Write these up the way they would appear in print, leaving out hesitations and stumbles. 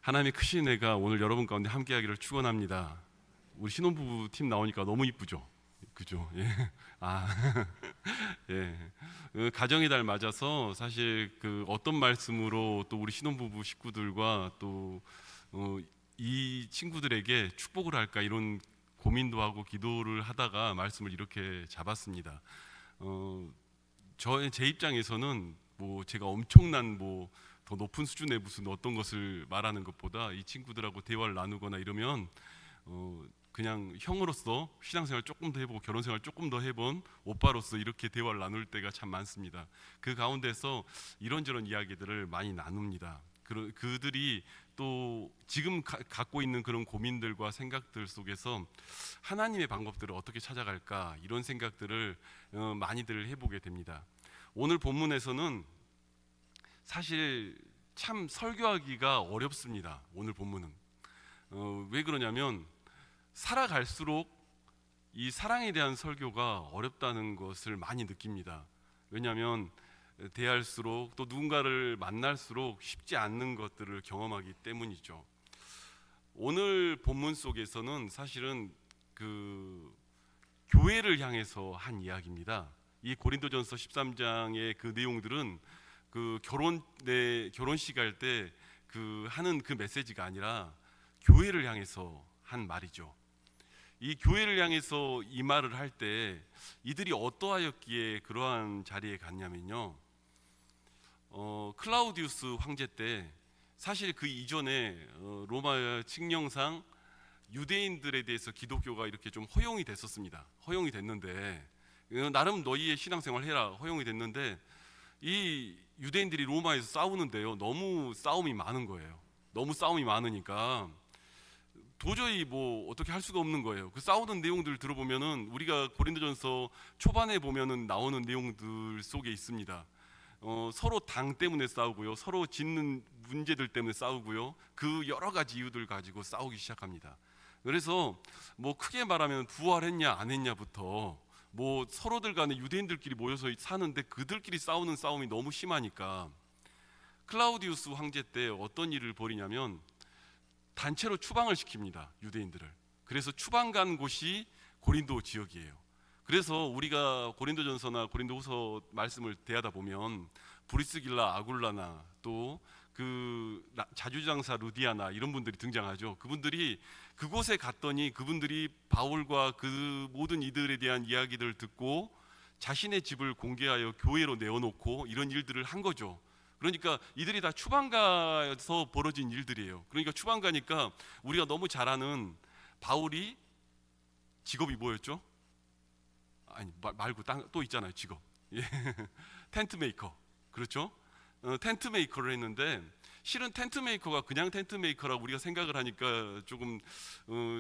하나님의 크신 은혜가 오늘 여러분 가운데 함께하기를 축원합니다. 우리 신혼부부 팀 나오니까 너무 이쁘죠? 그죠? 예. 예. 가정의 달 맞아서 사실 그 어떤 말씀으로 또 우리 신혼부부 식구들과 또 이 친구들에게 축복을 할까 이런 고민도 하고 기도를 하다가 말씀을 이렇게 잡았습니다. 제 입장에서는 뭐 제가 엄청난 뭐 더 높은 수준의 무슨 어떤 것을 말하는 것보다 이 친구들하고 대화를 나누거나 이러면 그냥 형으로서 신앙생활 조금 더 해보고 결혼생활 조금 더 해본 오빠로서 이렇게 대화를 나눌 때가 참 많습니다. 그 가운데서 이런저런 이야기들을 많이 나눕니다. 그들이 또 지금 갖고 있는 그런 고민들과 생각들 속에서 하나님의 방법들을 어떻게 찾아갈까 이런 생각들을 많이들 해보게 됩니다. 오늘 본문에서는 사실 참 설교하기가 어렵습니다. 오늘 본문은 왜 그러냐면 살아갈수록 이 사랑에 대한 설교가 어렵다는 것을 많이 느낍니다. 왜냐하면 대할수록 또 누군가를 만날수록 쉽지 않는 것들을 경험하기 때문이죠. 오늘 본문 속에서는 사실은 그 교회를 향해서 한 이야기입니다. 이 고린도전서 13장의 그 내용들은 그 결혼식 할 때 그 하는 그 메시지가 아니라 교회를 향해서 한 말이죠. 이 교회를 향해서 이 말을 할 때 이들이 어떠하였기에 그러한 자리에 갔냐면요. 클라우디우스 황제 때 사실 그 이전에 로마 칙령상 유대인들에 대해서 기독교가 이렇게 좀 허용이 됐었습니다. 허용이 됐는데 나름 너희의 신앙생활 해라 허용이 됐는데 이 유대인들이 로마에서 싸우는데요. 너무 싸움이 많은 거예요. 너무 싸움이 많으니까 도저히 뭐 어떻게 할 수가 없는 거예요. 그 싸우는 내용들 들어보면은 우리가 고린도전서 초반에 보면은 나오는 내용들 속에 있습니다. 서로 당 때문에 싸우고요. 서로 짓는 문제들 때문에 싸우고요. 그 여러 가지 이유들 가지고 싸우기 시작합니다. 그래서 뭐 크게 말하면 부활했냐 안 했냐부터 뭐 서로들 간에 유대인들끼리 모여서 사는데 그들끼리 싸우는 싸움이 너무 심하니까 클라우디우스 황제 때 어떤 일을 벌이냐면 단체로 추방을 시킵니다. 유대인들을. 그래서 추방 간 곳이 고린도 지역이에요. 그래서 우리가 고린도전서나 고린도후서 말씀을 대하다 보면 브리스길라, 아굴라나 또 그 자주장사 루디아나 이런 분들이 등장하죠. 그분들이 그곳에 갔더니 그분들이 바울과 그 모든 이들에 대한 이야기들을 듣고 자신의 집을 공개하여 교회로 내어놓고 이런 일들을 한 거죠. 그러니까 이들이 다 추방가서 벌어진 일들이에요. 그러니까 추방가니까 우리가 너무 잘 아는 바울이 직업이 뭐였죠? 아니 말고 또 있잖아요. 직업. 예. 텐트 메이커. 그렇죠? 텐트 메이커를 했는데 실은 텐트 메이커가 그냥 텐트 메이커라고 우리가 생각을 하니까 조금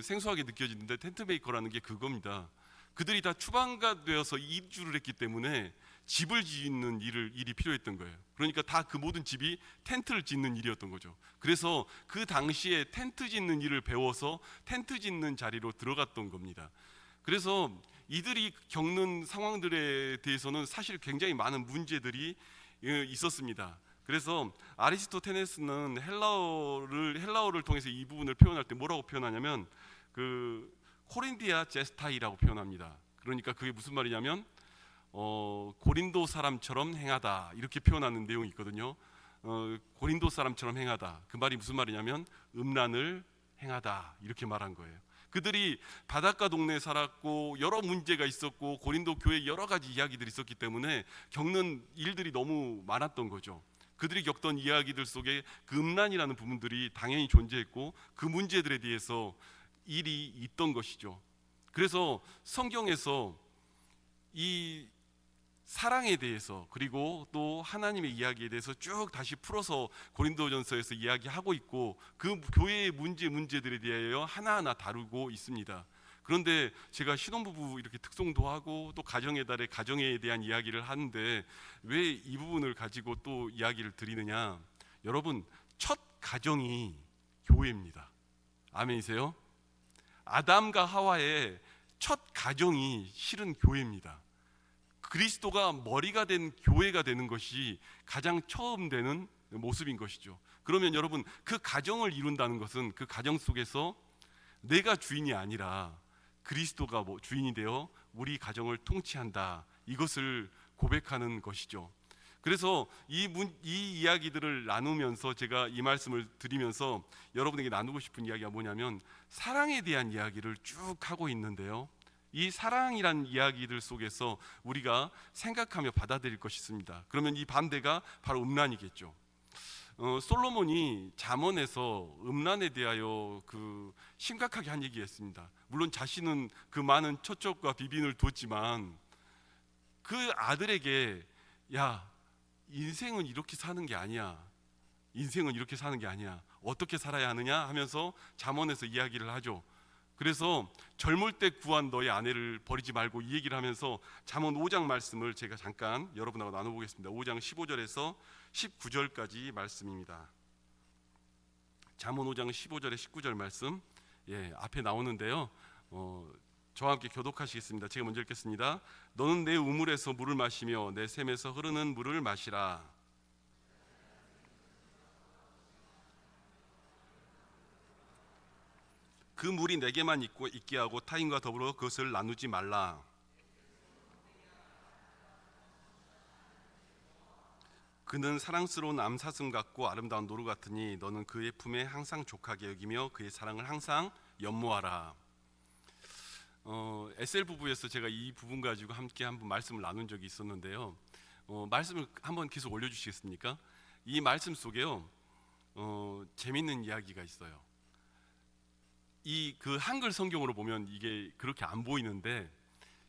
생소하게 느껴지는데 텐트 메이커라는 게 그겁니다. 그들이 다 추방가 되어서 이주를 했기 때문에 집을 짓는 일이 필요했던 거예요. 그러니까 다 그 모든 집이 텐트를 짓는 일이었던 거죠. 그래서 그 당시에 텐트 짓는 일을 배워서 텐트 짓는 자리로 들어갔던 겁니다. 그래서 이들이 겪는 상황들에 대해서는 사실 굉장히 많은 문제들이 있었습니다. 그래서 아리스토테네스는 헬라어를 통해서 이 부분을 표현할 때 뭐라고 표현하냐면 그 코린디아 제스타이라고 표현합니다. 그러니까 그게 무슨 말이냐면 고린도 사람처럼 행하다 이렇게 표현하는 내용이 있거든요. 고린도 사람처럼 행하다 그 말이 무슨 말이냐면 음란을 행하다 이렇게 말한 거예요. 그들이 바닷가 동네에 살았고 여러 문제가 있었고 고린도 교회에 여러 가지 이야기들이 있었기 때문에 겪는 일들이 너무 많았던 거죠. 그들이 겪던 이야기들 속에 그 음란이라는 부분들이 당연히 존재했고 그 문제들에 대해서 일이 있던 것이죠. 그래서 성경에서 이 사랑에 대해서 그리고 또 하나님의 이야기에 대해서 쭉 다시 풀어서 고린도전서에서 이야기하고 있고 그 교회의 문제들에 대하여 하나하나 다루고 있습니다. 그런데 제가 신혼부부 이렇게 특송도 하고 또 가정의 달에 가정에 대한 이야기를 하는데 왜 이 부분을 가지고 또 이야기를 드리느냐? 여러분 첫 가정이 교회입니다. 아멘이세요? 아담과 하와의 첫 가정이 실은 교회입니다. 그리스도가 머리가 된 교회가 되는 것이 가장 처음 되는 모습인 것이죠. 그러면 여러분, 그 가정을 이룬다는 것은 그 가정 속에서 내가 주인이 아니라 그리스도가 주인이 되어 우리 가정을 통치한다, 이것을 고백하는 것이죠. 그래서 이 이야기들을 나누면서 제가 이 말씀을 드리면서 여러분에게 나누고 싶은 이야기가 뭐냐면, 사랑에 대한 이야기를 쭉 하고 있는데요, 이 사랑이란 이야기들 속에서 우리가 생각하며 받아들일 것이 있습니다. 그러면 이 반대가 바로 음란이겠죠. 솔로몬이 잠언에서 음란에 대하여 심각하게 한 얘기가 있습니다. 물론 자신은 그 많은 처첩과 비빈을 뒀지만 그 아들에게, 야, 인생은 이렇게 사는 게 아니야. 인생은 이렇게 사는 게 아니야. 어떻게 살아야 하느냐 하면서 잠언에서 이야기를 하죠. 그래서 젊을 때 구한 너의 아내를 버리지 말고, 이 얘기를 하면서 잠언 5장 말씀을 제가 잠깐 여러분하고 나눠보겠습니다. 5장 15절에서 19절까지 말씀입니다. 잠언 5장 15절에 19절 말씀, 앞에 나오는데요, 저와 함께 교독하시겠습니다. 제가 먼저 읽겠습니다. 너는 내 우물에서 물을 마시며 내 샘에서 흐르는 물을 마시라. 그 물이 내게만 있게 하고 타인과 더불어 그것을 나누지 말라. 그는 사랑스러운 암사슴 같고 아름다운 노루 같으니 너는 그의 품에 항상 족하게 여기며 그의 사랑을 항상 연모하라. SL 부부에서 제가 이 부분 가지고 함께 한번 말씀을 나눈 적이 있었는데요, 말씀을 한번 계속 올려주시겠습니까? 이 말씀 속에요, 재밌는 이야기가 있어요. 그 한글 성경으로 보면 이게 그렇게 안 보이는데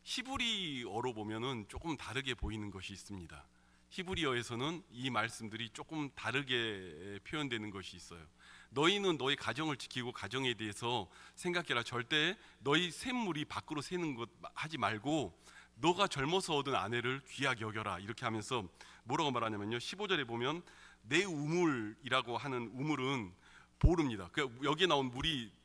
히브리어로 보면은 조금 다르게 보이는 것이 있습니다. 히브리어에서는 이 말씀들이 조금 다르게 표현되는 것이 있어요. 너희는 너희 가정을 지키고 가정에 대해서 생각해라. 절대 너희 샘물이 밖으로 새는 것 하지 말고 너가 젊어서 얻은 아내를 귀하게 여겨라, 이렇게 하면서 뭐라고 말하냐면요, 15절에 보면 내 우물이라고 하는 우물은 보르입니다. 여기에 나온 물이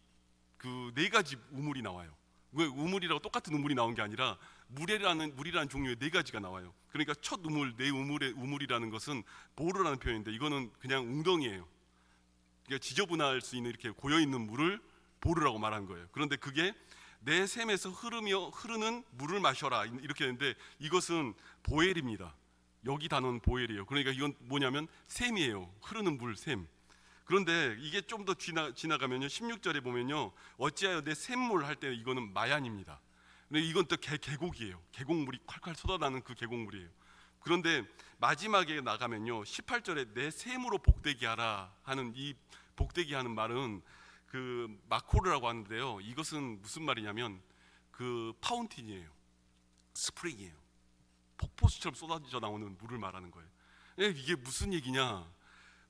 그 네 가지 우물이 나와요. 왜 우물이라고 똑같은 우물이 나온 게 아니라 물이라는 종류의 네 가지가 나와요. 그러니까 첫 우물, 내 우물의 우물이라는 것은 보르라는 표현인데, 이거는 그냥 웅덩이에요. 그러니까 지저분할 수 있는 이렇게 고여 있는 물을 보르라고 말한 거예요. 그런데 그게 내 샘에서 흐르는 물을 마셔라, 이렇게 했는데 이것은 보엘입니다. 여기 단어는 보엘이에요. 그러니까 이건 뭐냐면 샘이에요. 흐르는 물, 샘. 그런데 이게 좀 더 지나가면요, 16절에 보면요, 어찌하여 내 샘물 할 때 이거는 마얀입니다. 근데 이건 또 계곡이에요. 계곡물이 콸콸 쏟아나는 그 계곡물이에요. 그런데 마지막에 나가면요, 18절에 내 샘으로 복되게 하라 하는 이 복되게 하는 말은 그 마코르라고 하는데요, 이것은 무슨 말이냐면 그 파운틴이에요. 스프링이에요. 폭포수처럼 쏟아져 나오는 물을 말하는 거예요. 이게 무슨 얘기냐?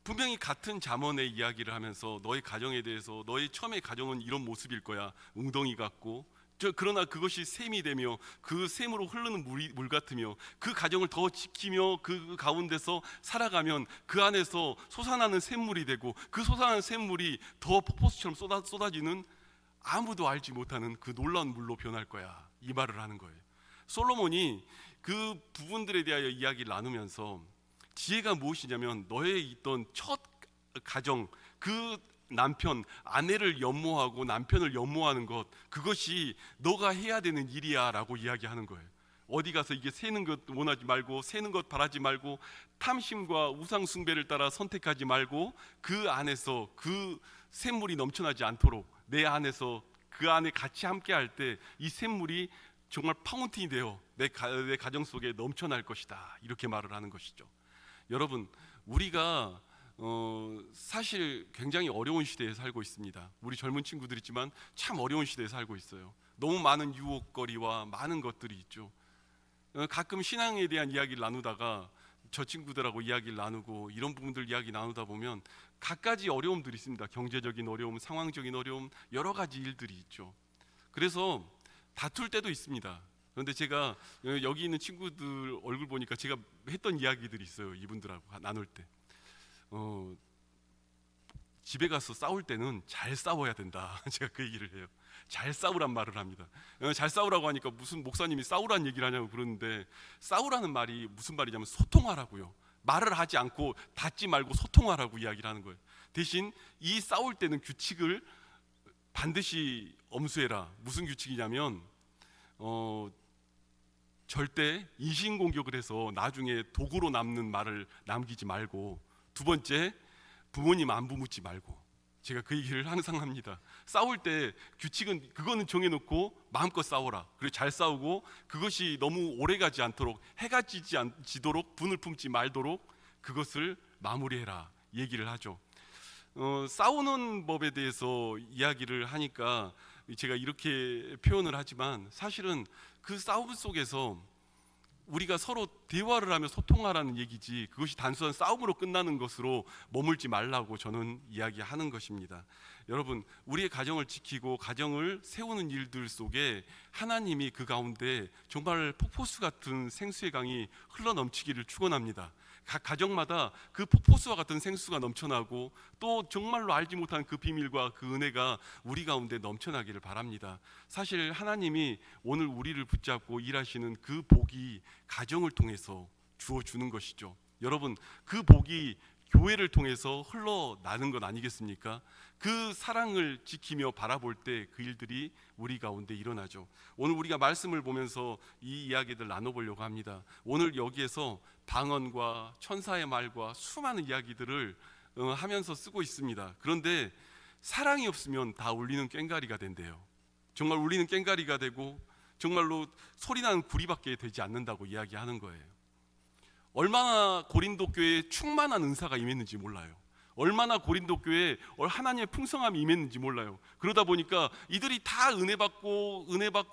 분명히 같은 잠언의 이야기를 하면서 너의 가정에 대해서, 너의 처음의 가정은 이런 모습일 거야, 웅덩이 같고, 그러나 그것이 샘이 되며 그 샘으로 흐르는 물 같으며 그 가정을 더 지키며 그 가운데서 살아가면 그 안에서 솟아나는 샘물이 되고, 그 솟아나는 샘물이 더 폭포수처럼 쏟아지는 아무도 알지 못하는 그 놀라운 물로 변할 거야, 이 말을 하는 거예요. 솔로몬이 그 부분들에 대하여 이야기를 나누면서 지혜가 무엇이냐면, 너의 있던 첫 가정, 그 남편, 아내를 연모하고 남편을 연모하는 것, 그것이 너가 해야 되는 일이야 라고 이야기하는 거예요. 어디 가서 이게 새는 것 원하지 말고, 새는 것 바라지 말고, 탐심과 우상 숭배를 따라 선택하지 말고, 그 안에서 그 샘물이 넘쳐나지 않도록 내 안에서 그 안에 같이 함께 할 때 이 샘물이 정말 파운틴이 되어 내 가정 속에 넘쳐날 것이다, 이렇게 말을 하는 것이죠. 여러분, 우리가 사실 굉장히 어려운 시대에 살고 있습니다. 우리 젊은 친구들 있지만 참 어려운 시대에 살고 있어요. 너무 많은 유혹거리와 많은 것들이 있죠. 가끔 신앙에 대한 이야기를 나누다가 저 친구들하고 이야기를 나누고 이런 부분들 이야기 나누다 보면 갖가지 어려움들이 있습니다. 경제적인 어려움, 상황적인 어려움, 여러 가지 일들이 있죠. 그래서 다툴 때도 있습니다. 그런데 제가 여기 있는 친구들 얼굴 보니까 제가 했던 이야기들이 있어요. 이분들하고 나눌 때 집에 가서 싸울 때는 잘 싸워야 된다. 제가 그 얘기를 해요. 잘 싸우란 말을 합니다. 잘 싸우라고 하니까 무슨 목사님이 싸우란 얘기를 하냐고 그러는데, 싸우라는 말이 무슨 말이냐면 소통하라고요. 말을 하지 않고 닫지 말고 소통하라고 이야기를 하는 거예요. 대신 이 싸울 때는 규칙을 반드시 엄수해라. 무슨 규칙이냐면 절대 인신공격을 해서 나중에 도구로 남는 말을 남기지 말고, 두 번째, 부모님 안부 묻지 말고. 제가 그 얘기를 항상 합니다. 싸울 때 규칙은 그거는 정해놓고 마음껏 싸워라. 그리고 잘 싸우고 그것이 너무 오래가지 않도록, 해가 지도록, 분을 품지 말도록 그것을 마무리해라 얘기를 하죠. 싸우는 법에 대해서 이야기를 하니까 제가 이렇게 표현을 하지만, 사실은 그 싸움 속에서 우리가 서로 대화를 하며 소통하라는 얘기지, 그것이 단순한 싸움으로 끝나는 것으로 머물지 말라고 저는 이야기하는 것입니다. 여러분, 우리의 가정을 지키고 가정을 세우는 일들 속에 하나님이 그 가운데 정말 폭포수 같은 생수의 강이 흘러넘치기를 축원합니다. 각 가정마다 그 폭포수와 같은 생수가 넘쳐나고, 또 정말로 알지 못한 그 비밀과 그 은혜가 우리 가운데 넘쳐나기를 바랍니다. 사실 하나님이 오늘 우리를 붙잡고 일하시는 그 복이 가정을 통해서 주어주는 것이죠. 여러분, 그 복이 교회를 통해서 흘러나는 것 아니겠습니까? 그 사랑을 지키며 바라볼 때 그 일들이 우리 가운데 일어나죠. 오늘 우리가 말씀을 보면서 이 이야기들 나눠보려고 합니다. 오늘 여기에서 방언과 천사의 말과 수많은 이야기들을 하면서 쓰고 있습니다. 그런데 사랑이 없으면 다 울리는 꽹가리가 된대요. 정말 울리는 꽹가리가 되고 정말로 소리나는 구리밖에 되지 않는다고 이야기하는 거예요. 얼마나 고린도 교회에 충만한 은사가 임했는지 몰라요. 얼마나 고린도 교회에 하나님의 풍성함이 임했는지 몰라요. 그러다 보니까 이들이 다 은혜 받고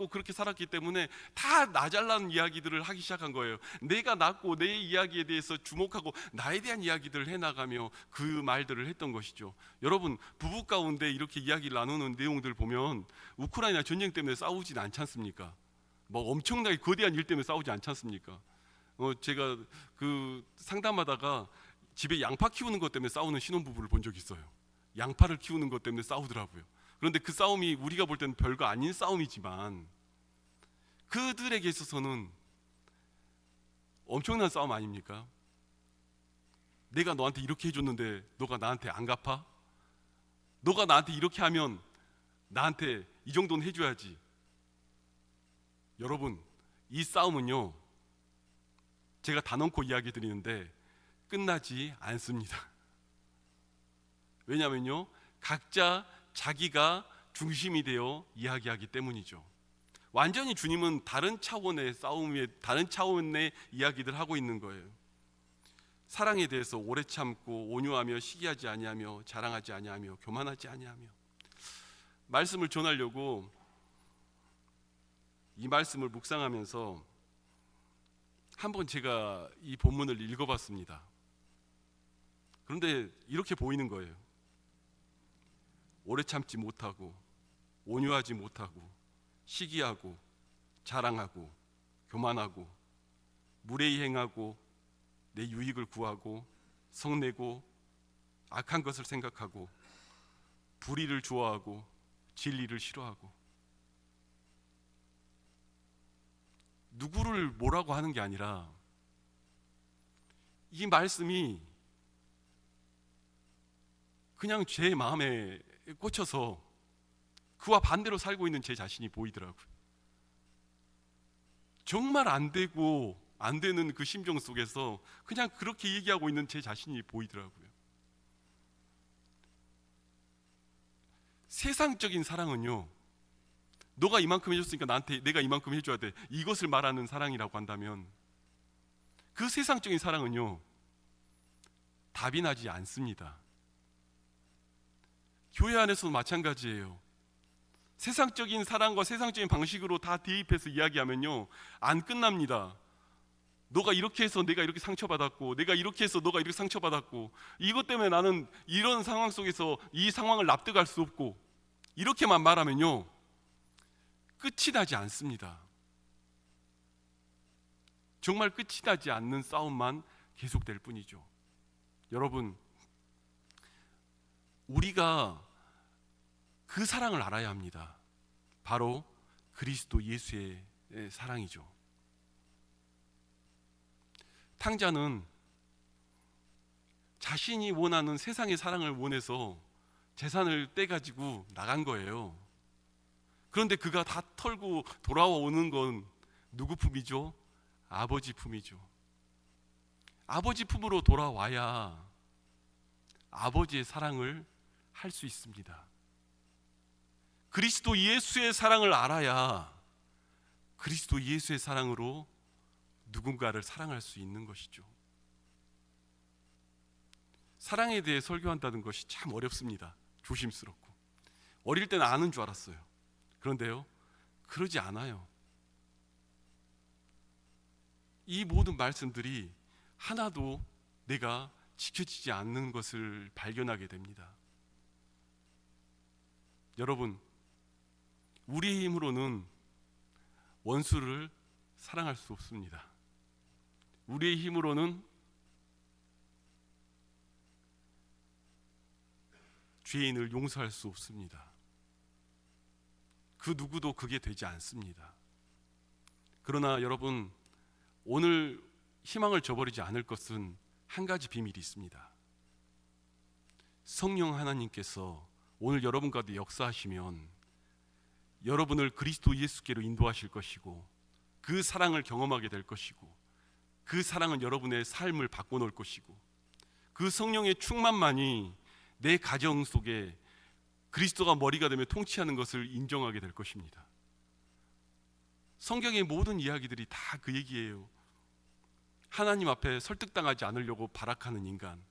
그렇게 살았기 때문에 다 나 잘난 이야기들을 하기 시작한 거예요. 내가 낫고 내 이야기에 대해서 주목하고 나에 대한 이야기들을 해나가며 그 말들을 했던 것이죠. 여러분, 부부 가운데 이렇게 이야기를 나누는 내용들 보면 우크라이나 전쟁 때문에 싸우진 않지 않습니까? 뭐 엄청나게 거대한 일 때문에 싸우지 않지 않습니까? 제가 그 상담하다가 집에 양파 키우는 것 때문에 싸우는 신혼부부를 본 적이 있어요. 양파를 키우는 것 때문에 싸우더라고요. 그런데 그 싸움이 우리가 볼 때는 별거 아닌 싸움이지만 그들에게 있어서는 엄청난 싸움 아닙니까? 내가 너한테 이렇게 해줬는데 너가 나한테 안 갚아? 너가 나한테 이렇게 하면 나한테 이 정도는 해줘야지. 여러분, 이 싸움은요, 제가 다 넣고 이야기 드리는데 끝나지 않습니다. 왜냐하면요, 각자 자기가 중심이 되어 이야기하기 때문이죠. 완전히 주님은 다른 차원의 싸움에, 다른 차원의 이야기들 하고 있는 거예요. 사랑에 대해서 오래 참고 온유하며 시기하지 아니하며 자랑하지 아니하며 교만하지 아니하며, 말씀을 전하려고 이 말씀을 묵상하면서 한번 제가 이 본문을 읽어봤습니다. 그런데 이렇게 보이는 거예요. 오래 참지 못하고 온유하지 못하고 시기하고 자랑하고 교만하고 무례히 행하고 내 유익을 구하고 성내고 악한 것을 생각하고 불의를 좋아하고 진리를 싫어하고. 누구를 뭐라고 하는 게 아니라 이 말씀이 그냥 제 마음에 꽂혀서 그와 반대로 살고 있는 제 자신이 보이더라고요. 정말 안 되고 안 되는 그 심정 속에서 그냥 그렇게 얘기하고 있는 제 자신이 보이더라고요. 세상적인 사랑은요, 너가 이만큼 해줬으니까 나한테 내가 이만큼 해줘야 돼, 이것을 말하는 사랑이라고 한다면, 그 세상적인 사랑은요 답이 나지 않습니다. 교회 안에서도 마찬가지예요. 세상적인 사랑과 세상적인 방식으로 다 대입해서 이야기하면요 안 끝납니다. 너가 이렇게 해서 내가 이렇게 상처받았고, 내가 이렇게 해서 너가 이렇게 상처받았고, 이것 때문에 나는 이런 상황 속에서 이 상황을 납득할 수 없고, 이렇게만 말하면요 끝이 나지 않습니다. 정말 끝이 나지 않는 싸움만 계속될 뿐이죠. 여러분, 우리가 그 사랑을 알아야 합니다. 바로 그리스도 예수의 사랑이죠. 탕자는 자신이 원하는 세상의 사랑을 원해서 재산을 떼가지고 나간 거예요. 그런데 그가 다 털고 돌아오는 건 누구 품이죠? 아버지 품이죠. 아버지 품으로 돌아와야 아버지의 사랑을 할 수 있습니다. 그리스도 예수의 사랑을 알아야 그리스도 예수의 사랑으로 누군가를 사랑할 수 있는 것이죠. 사랑에 대해 설교한다는 것이 참 어렵습니다. 조심스럽고. 어릴 때는 아는 줄 알았어요. 그런데요, 그러지 않아요. 이 모든 말씀들이 하나도 내가 지켜지지 않는 것을 발견하게 됩니다. 여러분, 우리의 힘으로는 원수를 사랑할 수 없습니다. 우리의 힘으로는 죄인을 용서할 수 없습니다. 그 누구도 그게 되지 않습니다. 그러나 여러분, 오늘 희망을 저버리지 않을 것은 한 가지 비밀이 있습니다. 성령 하나님께서 오늘 여러분 가운데 역사하시면 여러분을 그리스도 예수께로 인도하실 것이고, 그 사랑을 경험하게 될 것이고, 그 사랑은 여러분의 삶을 바꿔놓을 것이고, 그 성령의 충만만이 내 가정 속에 그리스도가 머리가 되며 통치하는 것을 인정하게 될 것입니다. 성경의 모든 이야기들이 다 그 얘기예요. 하나님 앞에 설득당하지 않으려고 발악하는 인간,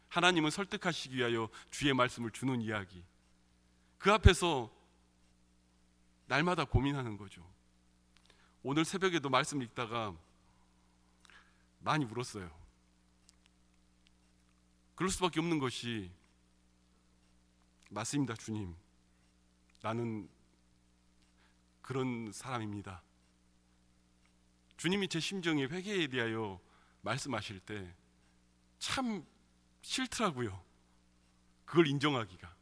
하나님은 설득하시기 위하여 주의 말씀을 주는 이야기, 그 앞에서 날마다 고민하는 거죠. 오늘 새벽에도 말씀 읽다가 많이 울었어요. 그럴 수밖에 없는 것이, 맞습니다 주님, 나는 그런 사람입니다. 주님이 제 심정의 회개에 대하여 말씀하실 때 참 싫더라고요. 그걸 인정하기가.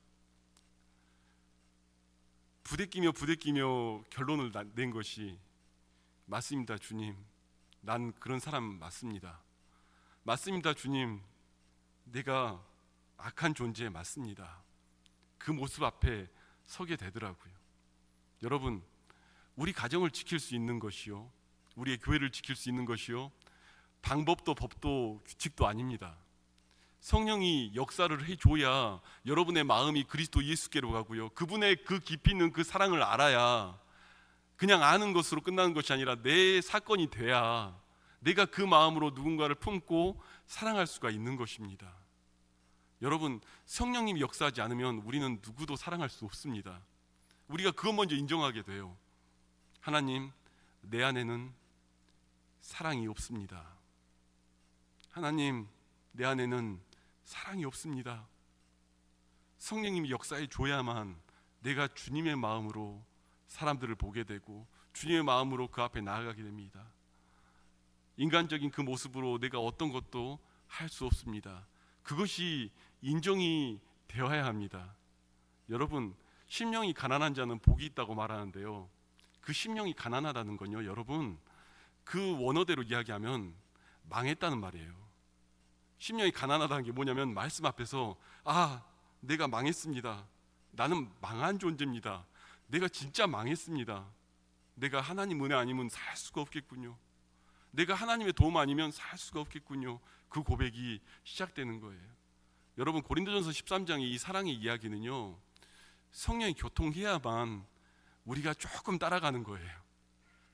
부대끼며 결론을 낸 것이, 맞습니다 주님, 난 그런 사람 맞습니다. 맞습니다 주님, 내가 악한 존재 맞습니다. 그 모습 앞에 서게 되더라고요. 여러분, 우리 가정을 지킬 수 있는 것이요, 우리의 교회를 지킬 수 있는 것이요, 방법도 법도 규칙도 아닙니다. 성령이 역사를 해줘야 여러분의 마음이 그리스도 예수께로 가고요, 그분의 그 깊이 있는 그 사랑을 알아야, 그냥 아는 것으로 끝나는 것이 아니라 내 사건이 돼야 내가 그 마음으로 누군가를 품고 사랑할 수가 있는 것입니다. 여러분, 성령님이 역사하지 않으면 우리는 누구도 사랑할 수 없습니다. 우리가 그것 먼저 인정하게 돼요. 하나님, 내 안에는 사랑이 없습니다. 하나님, 내 안에는 사랑이 없습니다. 성령님이 역사해 줘야만 내가 주님의 마음으로 사람들을 보게 되고 주님의 마음으로 그 앞에 나아가게 됩니다. 인간적인 그 모습으로 내가 어떤 것도 할 수 없습니다. 그것이 인정이 되어야 합니다. 여러분, 심령이 가난한 자는 복이 있다고 말하는데요, 그 심령이 가난하다는 건요, 여러분, 그 원어대로 이야기하면 망했다는 말이에요. 심령이 가난하다는 게 뭐냐면, 말씀 앞에서 내가 망했습니다. 나는 망한 존재입니다. 내가 진짜 망했습니다. 내가 하나님 은혜 아니면 살 수가 없겠군요. 내가 하나님의 도움 아니면 살 수가 없겠군요. 그 고백이 시작되는 거예요. 여러분, 고린도전서 13장의 이 사랑의 이야기는요, 성령이 교통해야만 우리가 조금 따라가는 거예요.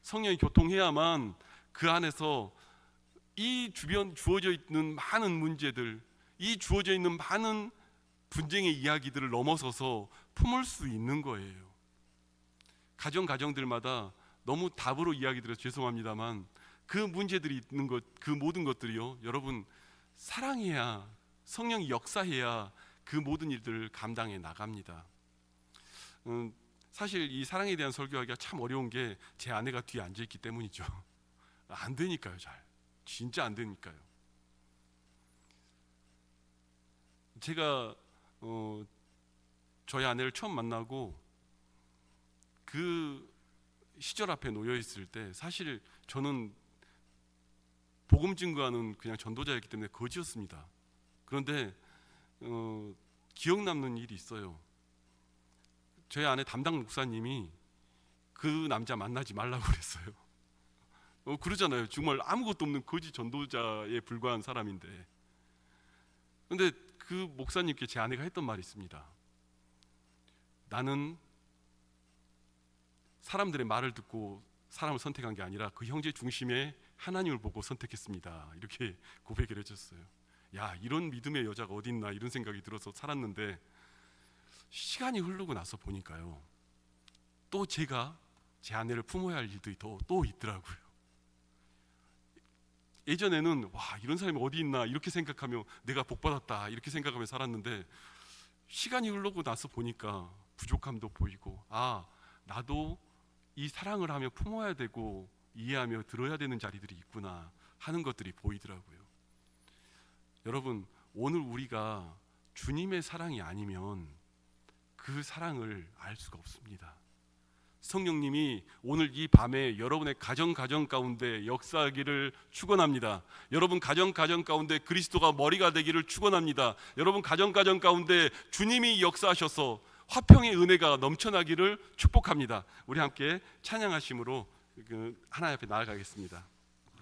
성령이 교통해야만 그 안에서 이 주변 주어져 있는 많은 문제들, 이 주어져 있는 많은 분쟁의 이야기들을 넘어서서 품을 수 있는 거예요. 가정들마다 너무 답으로 이야기 드려서 죄송합니다만, 그 문제들이 있는 것, 그 모든 것들이요, 여러분, 사랑해야, 성령이 역사해야 그 모든 일들을 감당해 나갑니다. 사실 이 사랑에 대한 설교하기가 참 어려운 게 제 아내가 뒤에 앉아있기 때문이죠. 안 되니까요. 진짜 안 되니까요. 제가 저희 아내를 처음 만나고 그 시절 앞에 놓여 있을 때, 사실 저는 복음 증거하는 그냥 전도자였기 때문에 거지였습니다. 그런데 기억 남는 일이 있어요. 저희 안에 담당 목사님이 그 남자 만나지 말라고 그랬어요. 그러잖아요. 정말 아무것도 없는 거지 전도자에 불과한 사람인데. 근데 그 목사님께 제 아내가 했던 말이 있습니다. 나는 사람들의 말을 듣고 사람을 선택한 게 아니라 그 형제 중심에 하나님을 보고 선택했습니다. 이렇게 고백을 해줬어요. 야, 이런 믿음의 여자가 어디 있나 이런 생각이 들어서 살았는데, 시간이 흐르고 나서 보니까요, 또 제가 제 아내를 품어야 할 일도 또 있더라고요. 예전에는 와, 이런 사람이 어디 있나 이렇게 생각하며 내가 복받았다 이렇게 생각하며 살았는데, 시간이 흐르고 나서 보니까 부족함도 보이고, 아, 나도 이 사랑을 하며 품어야 되고 이해하며 들어야 되는 자리들이 있구나 하는 것들이 보이더라고요. 여러분, 오늘 우리가 주님의 사랑이 아니면 그 사랑을 알 수가 없습니다. 성령님이 오늘 이 밤에 여러분의 가정 가운데 역사하기를 축원합니다. 여러분 가정 가운데 그리스도가 머리가 되기를 축원합니다. 여러분 가정 가운데 주님이 역사하셔서 화평의 은혜가 넘쳐나기를 축복합니다. 우리 함께 찬양하심으로 하나님 앞에 나아가겠습니다.